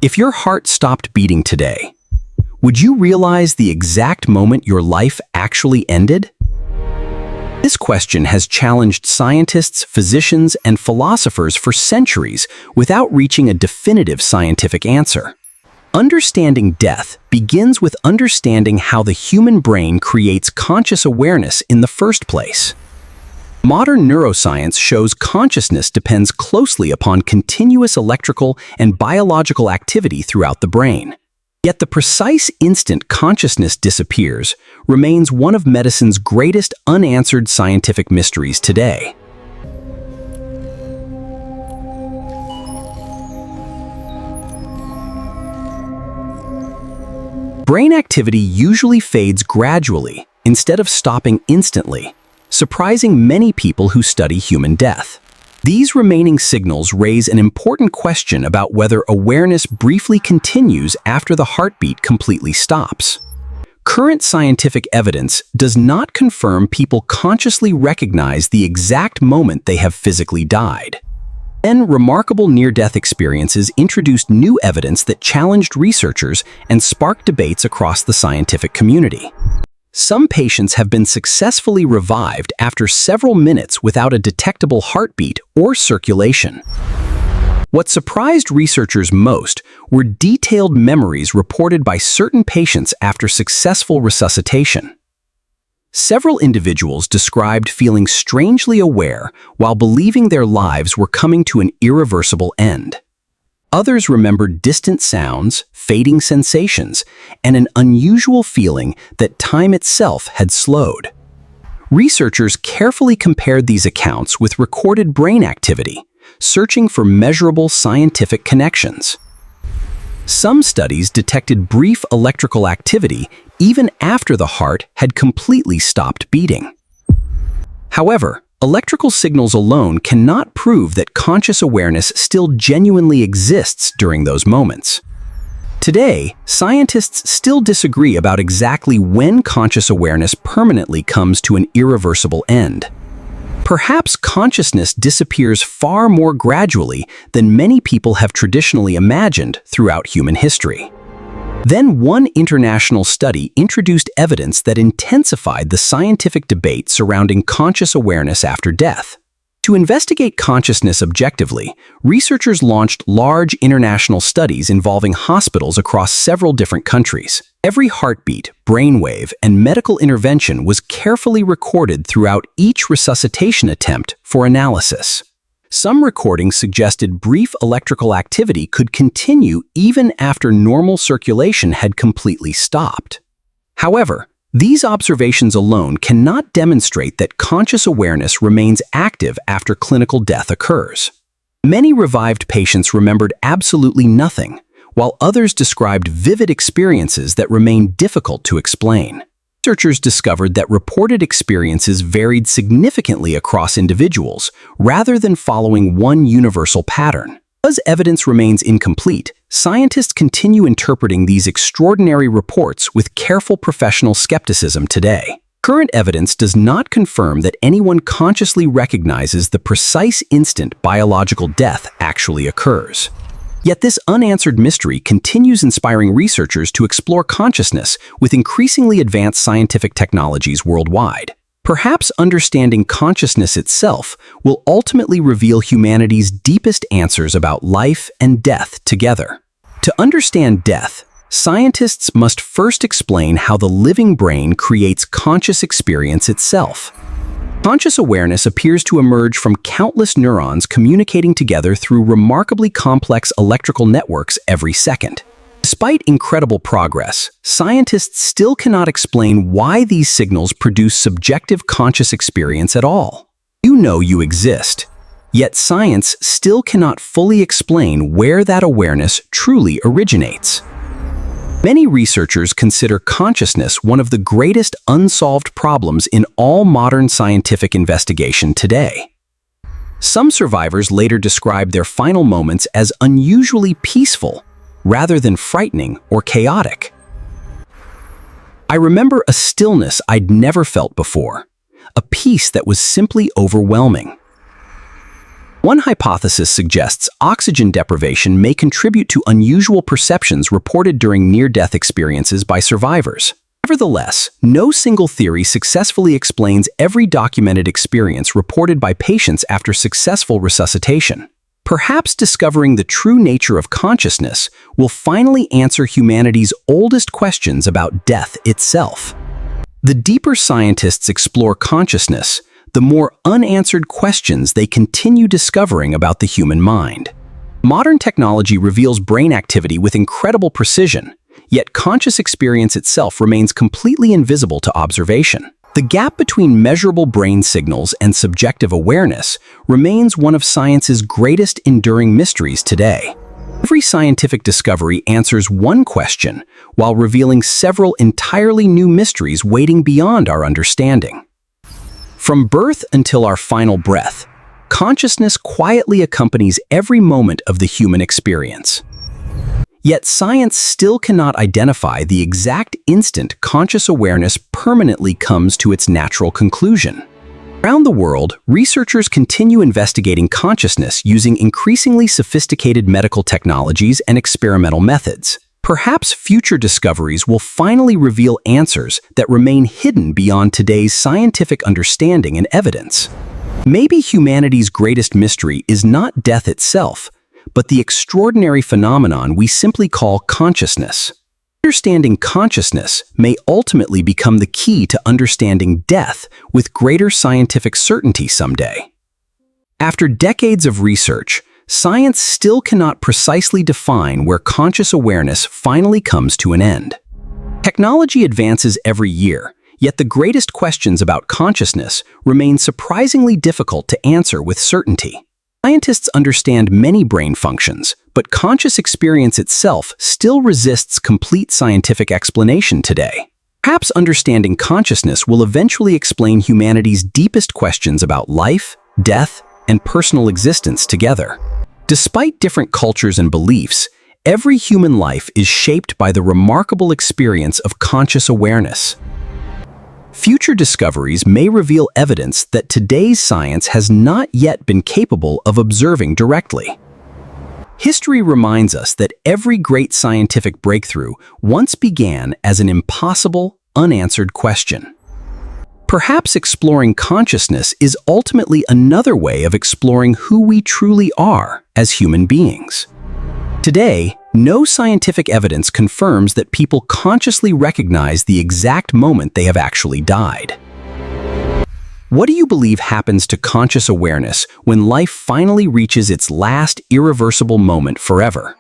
If your heart stopped beating today, would you realize the exact moment your life actually ended? This question has challenged scientists, physicians, and philosophers for centuries without reaching a definitive scientific answer. Understanding death begins with understanding how the human brain creates conscious awareness in the first place. Modern neuroscience shows consciousness depends closely upon continuous electrical and biological activity throughout the brain. Yet the precise instant consciousness disappears remains one of medicine's greatest unanswered scientific mysteries today. Brain activity usually fades gradually instead of stopping instantly, surprising many people who study human death. These remaining signals raise an important question about whether awareness briefly continues after the heartbeat completely stops. Current scientific evidence does not confirm people consciously recognize the exact moment they have physically died. Then, remarkable near-death experiences introduced new evidence that challenged researchers and sparked debates across the scientific community. Some patients have been successfully revived after several minutes without a detectable heartbeat or circulation. What surprised researchers most were detailed memories reported by certain patients after successful resuscitation. Several individuals described feeling strangely aware while believing their lives were coming to an irreversible end. Others remembered distant sounds, fading sensations, and an unusual feeling that time itself had slowed. Researchers carefully compared these accounts with recorded brain activity, searching for measurable scientific connections. Some studies detected brief electrical activity even after the heart had completely stopped beating. However, electrical signals alone cannot prove that conscious awareness still genuinely exists during those moments. Today, scientists still disagree about exactly when conscious awareness permanently comes to an irreversible end. Perhaps consciousness disappears far more gradually than many people have traditionally imagined throughout human history. Then one international study introduced evidence that intensified the scientific debate surrounding conscious awareness after death. To investigate consciousness objectively, researchers launched large international studies involving hospitals across several different countries. Every heartbeat, brainwave, and medical intervention was carefully recorded throughout each resuscitation attempt for analysis. Some recordings suggested brief electrical activity could continue even after normal circulation had completely stopped. However, these observations alone cannot demonstrate that conscious awareness remains active after clinical death occurs. Many revived patients remembered absolutely nothing, while others described vivid experiences that remain difficult to explain. Researchers discovered that reported experiences varied significantly across individuals, rather than following one universal pattern. Because evidence remains incomplete, scientists continue interpreting these extraordinary reports with careful professional skepticism today. Current evidence does not confirm that anyone consciously recognizes the precise instant biological death actually occurs. Yet this unanswered mystery continues inspiring researchers to explore consciousness with increasingly advanced scientific technologies worldwide. Perhaps understanding consciousness itself will ultimately reveal humanity's deepest answers about life and death together. To understand death, scientists must first explain how the living brain creates conscious experience itself. Conscious awareness appears to emerge from countless neurons communicating together through remarkably complex electrical networks every second. Despite incredible progress, scientists still cannot explain why these signals produce subjective conscious experience at all. You know you exist, yet science still cannot fully explain where that awareness truly originates. Many researchers consider consciousness one of the greatest unsolved problems in all modern scientific investigation today. Some survivors later described their final moments as unusually peaceful, rather than frightening or chaotic. I remember a stillness I'd never felt before, a peace that was simply overwhelming. One hypothesis suggests oxygen deprivation may contribute to unusual perceptions reported during near-death experiences by survivors. Nevertheless, no single theory successfully explains every documented experience reported by patients after successful resuscitation. Perhaps discovering the true nature of consciousness will finally answer humanity's oldest questions about death itself. The deeper scientists explore consciousness, the more unanswered questions they continue discovering about the human mind. Modern technology reveals brain activity with incredible precision, yet conscious experience itself remains completely invisible to observation. The gap between measurable brain signals and subjective awareness remains one of science's greatest enduring mysteries today. Every scientific discovery answers one question while revealing several entirely new mysteries waiting beyond our understanding. From birth until our final breath, consciousness quietly accompanies every moment of the human experience. Yet science still cannot identify the exact instant conscious awareness permanently comes to its natural conclusion. Around the world, researchers continue investigating consciousness using increasingly sophisticated medical technologies and experimental methods. Perhaps future discoveries will finally reveal answers that remain hidden beyond today's scientific understanding and evidence. Maybe humanity's greatest mystery is not death itself, but the extraordinary phenomenon we simply call consciousness. Understanding consciousness may ultimately become the key to understanding death with greater scientific certainty someday. After decades of research, science still cannot precisely define where conscious awareness finally comes to an end. Technology advances every year, yet the greatest questions about consciousness remain surprisingly difficult to answer with certainty. Scientists understand many brain functions, but conscious experience itself still resists complete scientific explanation today. Perhaps understanding consciousness will eventually explain humanity's deepest questions about life, death, and personal existence together. Despite different cultures and beliefs, every human life is shaped by the remarkable experience of conscious awareness. Future discoveries may reveal evidence that today's science has not yet been capable of observing directly. History reminds us that every great scientific breakthrough once began as an impossible, unanswered question. Perhaps exploring consciousness is ultimately another way of exploring who we truly are as human beings. Today, no scientific evidence confirms that people consciously recognize the exact moment they have actually died. What do you believe happens to conscious awareness when life finally reaches its last irreversible moment forever?